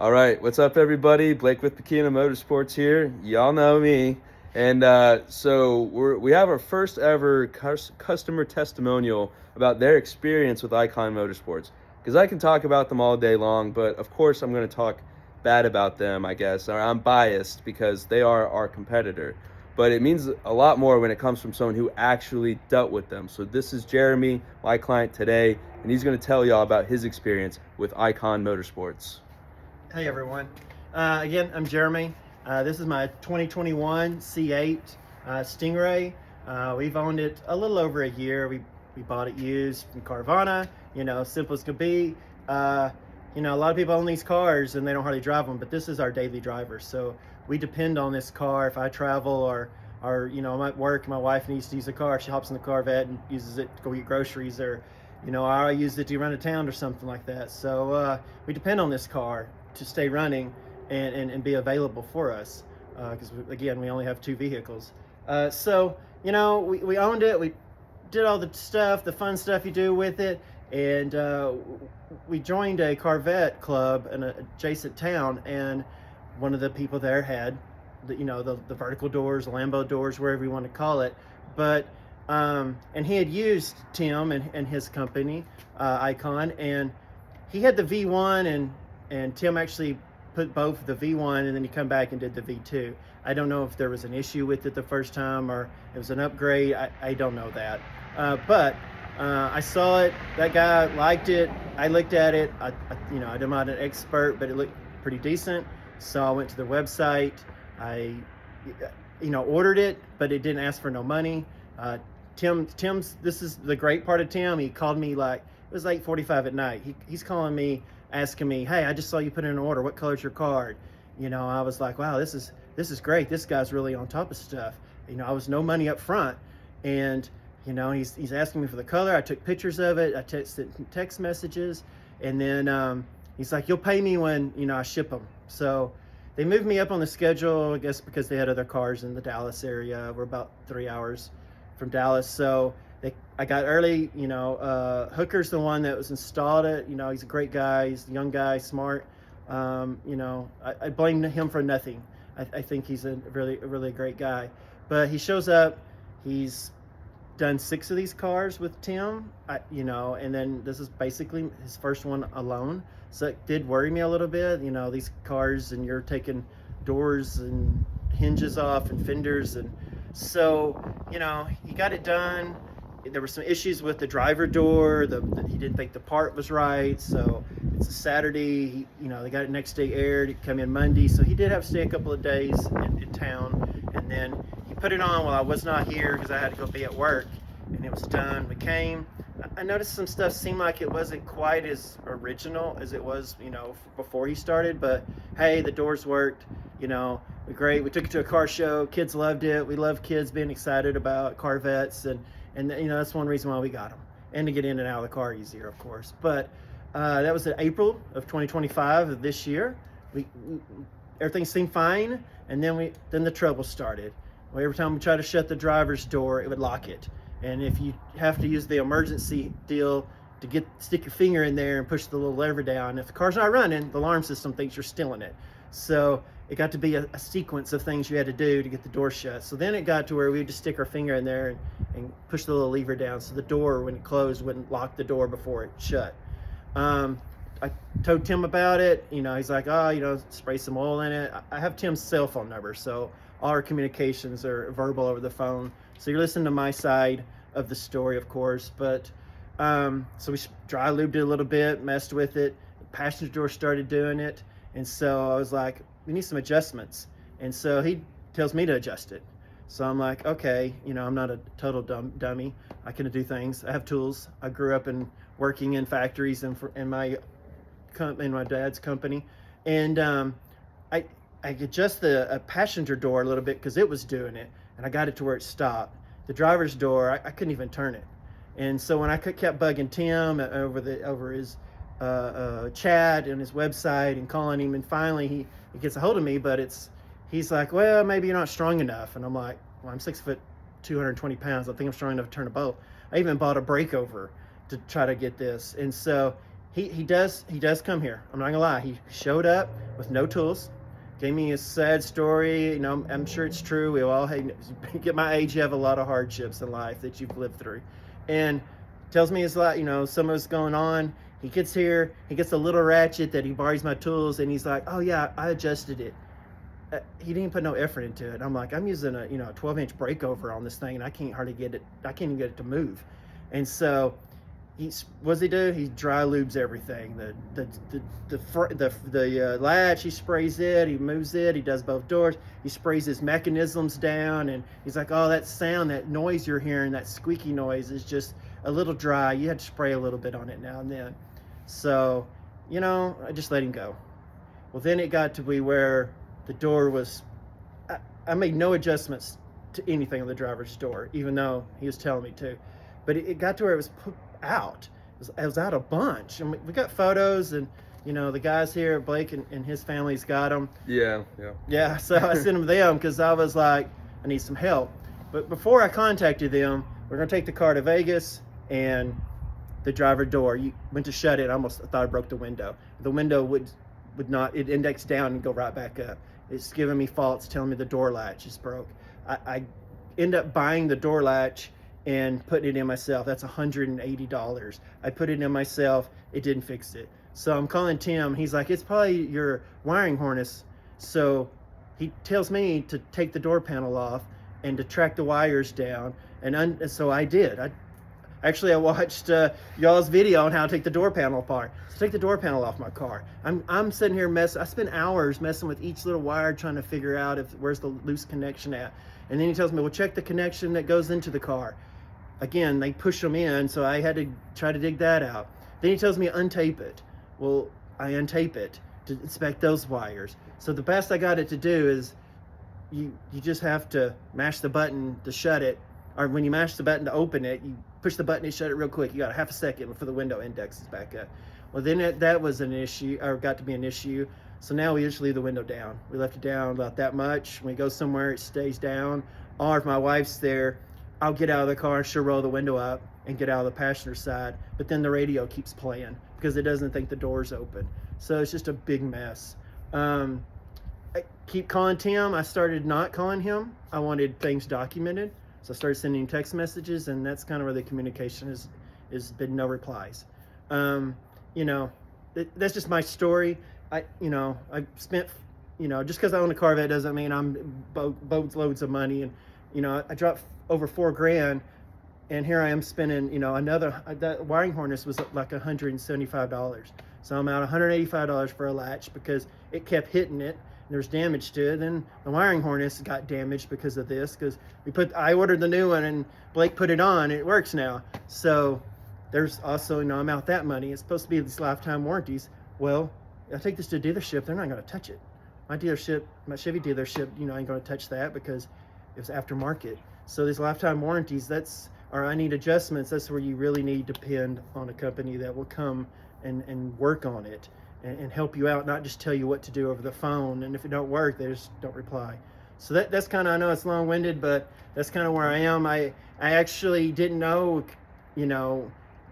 All right, what's up, everybody? Blake with Eikon Motorsports here. Y'all know me, and we have our first ever customer testimonial about their experience with Eikon Motorsports. Because I can talk about them all day long, but of course I'm going to talk bad about them, I guess. Or I'm biased because they are our competitor. But it means a lot more when it comes from someone who actually dealt with them. So this is Jeremy, my client today, and he's going to tell y'all about his experience with Eikon Motorsports. Hey everyone. Again, I'm Jeremy. This is my 2021 C8 Stingray. We've owned it a little over a year. We bought it used from Carvana, simple as could be. A lot of people own these cars and they don't hardly drive them, but this is our daily driver. So we depend on this car. If I travel or I'm at work and my wife needs to use a car, she hops in the Corvette and uses it to go get groceries, or I use it to run to town or something like that. So we depend on this car to stay running and be available for us, because again, we only have two vehicles. So we owned it. We did all the stuff, the fun stuff you do with it, and we joined a Corvette club in an adjacent town, and one of the people there had the vertical doors, Lambo doors, wherever you want to call it, but and he had used Tim and his company, Eikon, and he had the V1, and Tim actually put both the V1 and then he come back and did the V2. I don't know if there was an issue with it the first time or it was an upgrade. I don't know that. But I saw it. That guy liked it. I looked at it. I'm not an expert, but it looked pretty decent. So I went to the website. I ordered it, but it didn't ask for no money. Tim's, this is the great part of Tim. He called me it was 8:45 at night. He's calling me, asking me, hey, I just saw you put in an order. What color's your card? I was like, wow, this is great. This guy's really on top of stuff. I was no money up front. And, he's asking me for the color. I took pictures of it. I texted text messages. And then he's like, you'll pay me when, I ship them. So they moved me up on the schedule, I guess, because they had other cars in the Dallas area. We're about 3 hours from Dallas. So I got early. Hooker's the one that was installed it. He's a great guy. He's a young guy, smart. I blame him for nothing. I think he's a really great guy. But he shows up. He's done 6 of these cars with Tim, and then this is basically his first one alone. So it did worry me a little bit. These cars, and you're taking doors and hinges off and fenders, and so he got it done. There were some issues with the driver door. He didn't think the part was right. So it's a Saturday. They got it next day aired. It come in Monday. So he did have to stay a couple of days in town. And then he put it on while I was not here because I had to go be at work. And it was done. We came. I noticed some stuff seemed like it wasn't quite as original as it was, before he started. But hey, the doors worked. Great. We took it to a car show. Kids loved it. We love kids being excited about Corvettes, and that's one reason why we got them, and to get in and out of the car easier, of course. But that was in April of 2025 of this year. Everything seemed fine, and then the trouble started. Well, every time we tried to shut the driver's door, it would lock it. And if you have to use the emergency deal to stick your finger in there and push the little lever down, if the car's not running, the alarm system thinks you're stealing it. So it got to be a sequence of things you had to do to get the door shut. So then it got to where we would just stick our finger in there and push the little lever down so the door, when it closed, wouldn't lock the door before it shut. I told Tim about it. He's like, spray some oil in it. I have Tim's cell phone number, so all our communications are verbal over the phone. So you're listening to my side of the story, of course. But so we dry lubed it a little bit, messed with it. The passenger door started doing it. And so I was like, we need some adjustments. And so he tells me to adjust it. So I'm like, okay, I'm not a total dummy. I can do things. I have tools. I grew up working in factories in my dad's company. And I adjust the passenger door a little bit because it was doing it. And I got it to where it stopped. The driver's door, I couldn't even turn it. And so when I kept bugging Tim over his chat and his website and calling him, and finally he gets a hold of me, but he's like, well, maybe you're not strong enough. And I'm like, well, I'm 6 foot 220 pounds. I think I'm strong enough to turn a boat. I even bought a breakover to try to get this. And so he does come here. I'm not gonna lie. He showed up with no tools, gave me a sad story. You know, I'm sure it's true. We all get my age. You have a lot of hardships in life that you've lived through, and tells me it's like, you know, some of what's going on. He gets here. He gets a little ratchet that he borrows my tools, and he's like, "Oh yeah, I adjusted it." He didn't put no effort into it. I'm like, I'm using a 12-inch breakover on this thing, and I can't hardly get it. I can't even get it to move, and so. What does he do? He dry lubes everything. The latch, he sprays it, he moves it, he does both doors, he sprays his mechanisms down, and he's like, oh, that sound, that noise you're hearing, that squeaky noise is just a little dry. You had to spray a little bit on it now and then. So, I just let him go. Well, then it got to be where the door was, I made no adjustments to anything on the driver's door, even though he was telling me to. But it got to where it was put out. It was out a bunch, and we got photos, and the guys here, Blake and his family's got them. Yeah. So I sent them because I was like, I need some help. But before I contacted them, we're gonna take the car to Vegas, and the driver door. You went to shut it. I thought I broke the window. The window would not. It indexed down and go right back up. It's giving me faults, telling me the door latch is broke. I end up buying the door latch and putting it in myself. That's $180. I put it in myself. It didn't fix it. So I'm calling Tim. He's like, it's probably your wiring harness. So he tells me to take the door panel off and to track the wires down. And so I did. I watched y'all's video on how to take the door panel apart. So take the door panel off my car. I'm sitting here I spent hours messing with each little wire, trying to figure out where's the loose connection at. And then he tells me, well, check the connection that goes into the car. Again, they push them in, so I had to try to dig that out. Then he tells me untape it. Well, I untape it to inspect those wires. So the best I got it to do is you just have to mash the button to shut it, or when you mash the button to open it, you push the button and shut it real quick. You got a half a second before the window indexes back up. Well, then that was an issue, or got to be an issue. So now we just leave the window down. We left it down about that much. When we go somewhere, it stays down. Or if my wife's there, I'll get out of the car, she'll roll the window up and get out of the passenger side, but then the radio keeps playing because it doesn't think the door's open. So it's just a big mess. I keep calling Tim. I started not calling him. I wanted things documented. So I started sending text messages, and that's kind of where the communication has been no replies. That's just my story. I spent, just because I own a Corvette doesn't mean I'm boatloads of money. And, I dropped over $4,000, and here I am spending, that wiring harness was like $175. So I'm out $185 for a latch because it kept hitting it. There's damage to it. Then the wiring harness got damaged because of this, because I ordered the new one and Blake put it on. It works now. So there's also, I'm out that money. It's supposed to be these lifetime warranties. Well, I take this to a dealership, they're not going to touch it. My Chevy dealership, ain't going to touch that because it was aftermarket. So these lifetime warranties, I need adjustments. That's where you really need to depend on a company that will come and work on it and help you out, not just tell you what to do over the phone. And if it don't work, they just don't reply. So that's kind of, I know it's long-winded, but that's kind of where I am. I actually didn't know,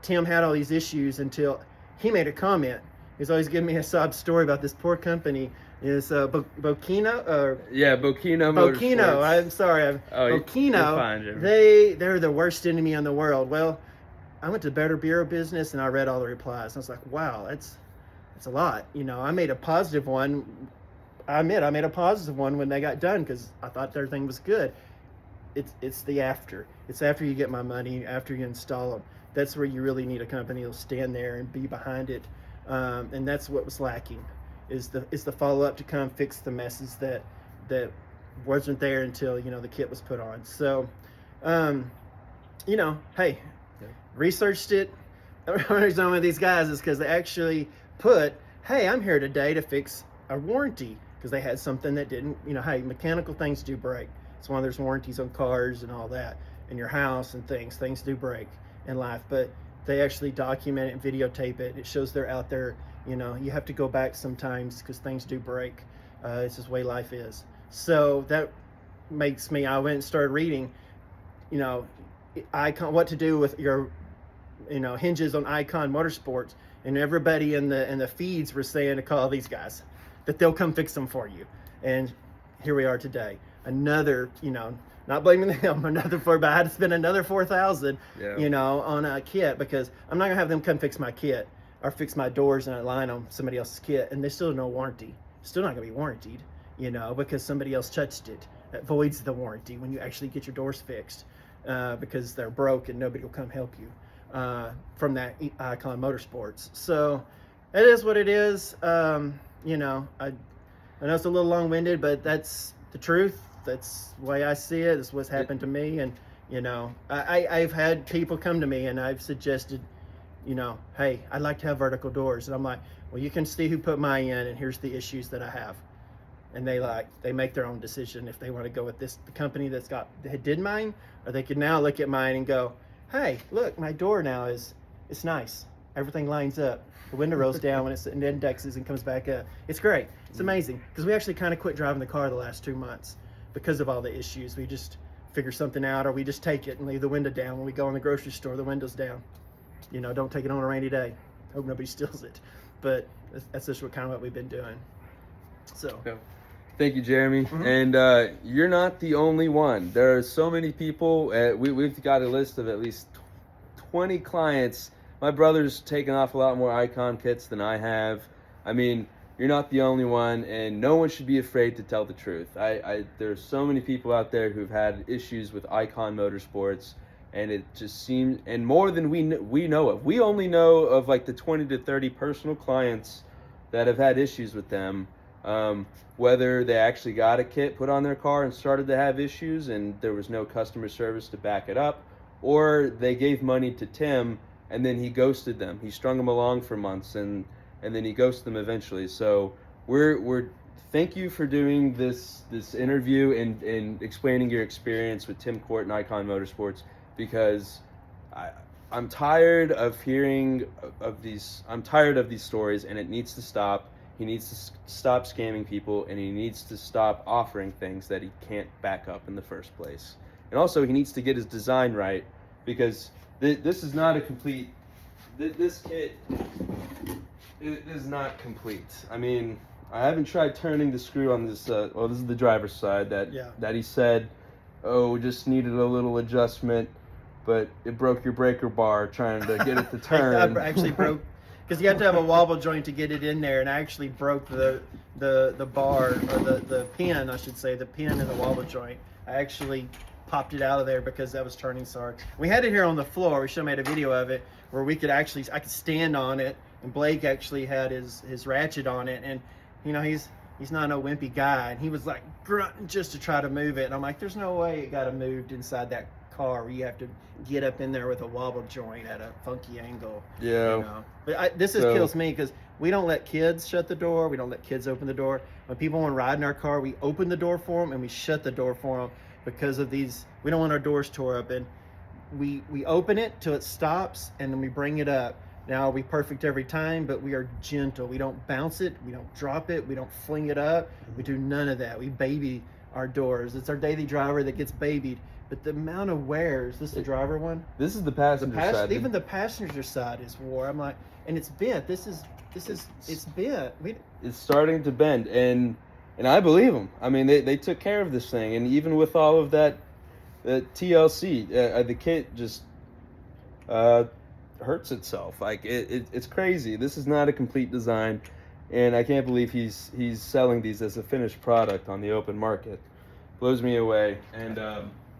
Tim had all these issues until he made a comment. He's always giving me a sob story about this poor company. Is Bokino or Bokino. Bokino. I'm sorry, Bokino. They're the worst enemy in the world. Well, I went to Better Bureau Business and I read all the replies. I was like, wow, that's a lot. I made a positive one. I admit I made a positive one when they got done because I thought everything was good. It's the after. It's after you get my money, after you install them. That's where you really need a company that'll stand there and be behind it. And that's what was lacking. Is the follow-up to come fix the messes that wasn't there until the kit was put on. So hey, researched it. Some of these guys is because they actually put, hey, I'm here today to fix a warranty, because they had something that didn't, hey, mechanical things do break. It's why there's warranties on cars and all that, in your house and things do break in life. But they actually document it and videotape it. It shows they're out there. You have to go back sometimes because things do break. It's just the way life is. So that makes me, I went and started reading, Eikon, what to do with your, hinges on Eikon Motorsports. and everybody in the feeds were saying to call these guys, that they'll come fix them for you. And here we are today. Another, not blaming them, another but I had to spend another $4,000, on a kit, because I'm not gonna have them come fix my kit or fix my doors and align on somebody else's kit, and they still have no warranty. Still not gonna be warranted, because somebody else touched it. That voids the warranty when you actually get your doors fixed, because they're broke and nobody will come help you, from that Eikon Motorsports. So it is what it is. I know it's a little long-winded, but that's the truth. That's the way I see it. It's what's happened to me. And, I've had people come to me and I've suggested, hey, I'd like to have vertical doors. And I'm like, well, you can see who put mine in, and here's the issues that I have. And they make their own decision if they want to go with the company that did mine, or they could now look at mine and go, hey, look, my door now it's nice. Everything lines up. The window rolls down when it indexes and comes back up. It's great. It's amazing, because we actually kind of quit driving the car the last 2 months because of all the issues. We just figure something out, or we just take it and leave the window down. When we go in the grocery store, the window's down. Don't take it on a rainy day. Hope nobody steals it. But that's just what we've been doing. So. Yeah. Thank you, Jeremy. And you're not the only one. There are so many people. We've got a list of at least 20 clients. My brother's taken off a lot more Eikon kits than I have. I mean, you're not the only one, and no one should be afraid to tell the truth. There's so many people out there who've had issues with Eikon Motorsports, and it just seems, and more than we know of. We only know of like the 20 to 30 personal clients that have had issues with them. Whether they actually got a kit put on their car and started to have issues and there was no customer service to back it up, or they gave money to Tim and then he ghosted them. He strung them along for months and then he ghosted them eventually. So we're thank you for doing this interview and explaining your experience with Tim Court and Eikon Motorsports, because I'm tired of hearing of these. I'm tired of these stories, and it needs to stop. He needs to stop scamming people, and he needs to stop offering things that he can't back up in the first place. And also, he needs to get his design right, because this is not a complete. This kit is not complete. I mean, I haven't tried turning the screw on this. This is the driver's side that he said, oh, just needed a little adjustment, but it broke your breaker bar trying to get it to turn. I actually broke. Because you have to have a wobble joint to get it in there, and I actually broke the bar, or the pin, I should say, the pin in the wobble joint. I actually popped it out of there because that was turning so hard. We had it here on the floor. We should have made a video of it where I could stand on it, and Blake actually had his ratchet on it, and he's not no wimpy guy, and he was like grunting just to try to move it, and I'm like, there's no way it got it moved inside that car where you have to get up in there with a wobble joint at a funky angle. But this kills me, because we don't let kids shut the door. We don't let kids open the door. When people want to ride in our car, we open the door for them and we shut the door for them, because of these. We don't want our doors tore up, and we open it till it stops, and then we bring it up. Now, are we perfect every time? But we are gentle. We don't bounce it. We don't drop it. We don't fling it up. We do none of that. We baby our doors. It's our daily driver that gets babied. But the amount of wear, is this the driver one? This is the passenger side. Even the passenger side is wore. I'm like, and it's bent. It's bent. It's starting to bend, and I believe them. I mean, they took care of this thing, and even with all of that TLC, the kit just hurts itself. Like it's crazy. This is not a complete design, and I can't believe he's selling these as a finished product on the open market. Blows me away. And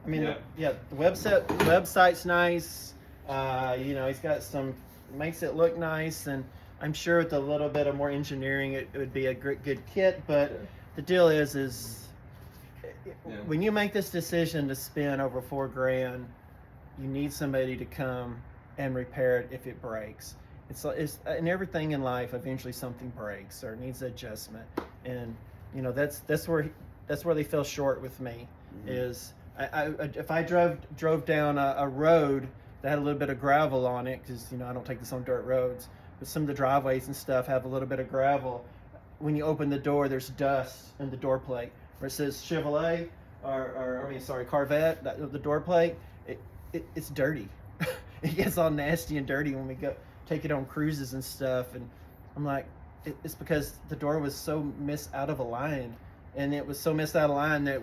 I mean, the website's nice. He's got makes it look nice, and I'm sure with a little bit of more engineering, it would be a good kit. But the deal is when you make this decision to spend over $4,000, you need somebody to come and repair it if it breaks. It's in everything in life. Eventually, something breaks or needs adjustment, and that's where they fell short with me. Is if I drove down a road that had a little bit of gravel on it, because I don't take this on dirt roads, but some of the driveways and stuff have a little bit of gravel. When you open the door, there's dust in the door plate where it says Chevrolet Corvette. The door plate, it's dirty. It gets all nasty and dirty when we go. take it on cruises and stuff. And I'm like, it's because the door was so out of line, and it was so missed out of line that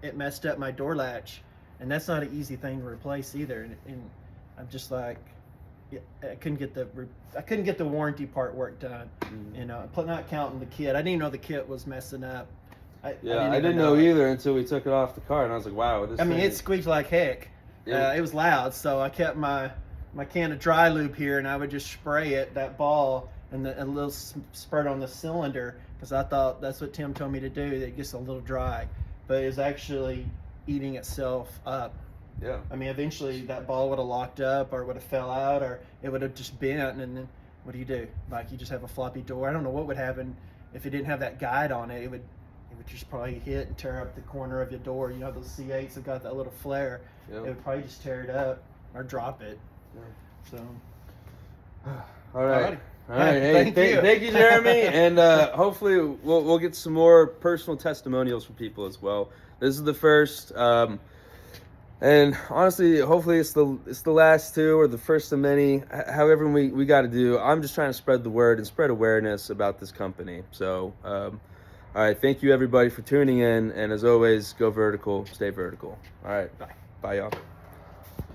it messed up my door latch, and that's not an easy thing to replace either. And I'm just like, I couldn't get the warranty part work done. You know, not counting the kit. I didn't even know the kit was messing up. I didn't know either until we took it off the car, and I was like, wow. It squeaked like heck. It was loud, so I kept my can of dry lube here, and I would just spray it, that ball, and a little spurt on the cylinder, because I thought that's what Tim told me to do, that it gets a little dry. But it was actually eating itself up. Yeah. I mean, eventually that ball would have locked up, or would have fell out, or it would have just bent, and then what do? Like, you just have a floppy door. I don't know what would happen if it didn't have that guide on it. It would just probably hit and tear up the corner of your door. You know, those C8s have got that little flare. Yeah. It would probably just tear it up or drop it. Yeah. So. All right. All right. Hey, thank you, Jeremy. And hopefully we'll get some more personal testimonials from people as well. This is the first. And honestly, hopefully it's the last two or the first of many. However we got to do. I'm just trying to spread the word and spread awareness about this company. So, all right. Thank you, everybody, for tuning in. And as always, go vertical, stay vertical. All right. Bye, y'all.